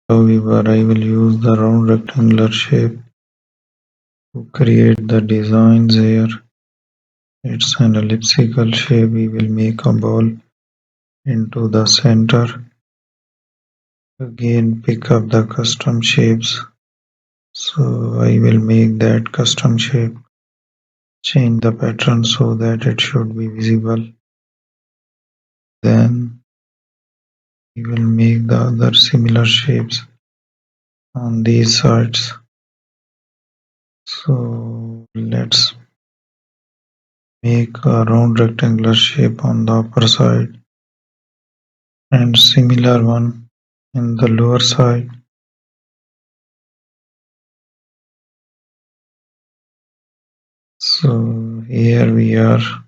However, I will use the round rectangular shape to create the designs here. It's an elliptical shape. We will make a ball into the center. Again, pick up the custom shapes. So I will make that custom shape. Change the pattern so that it should be visible. Then we will make the other similar shapes on these sides. So let's make a round rectangular shape on the upper side and similar one in the lower side. So here we are.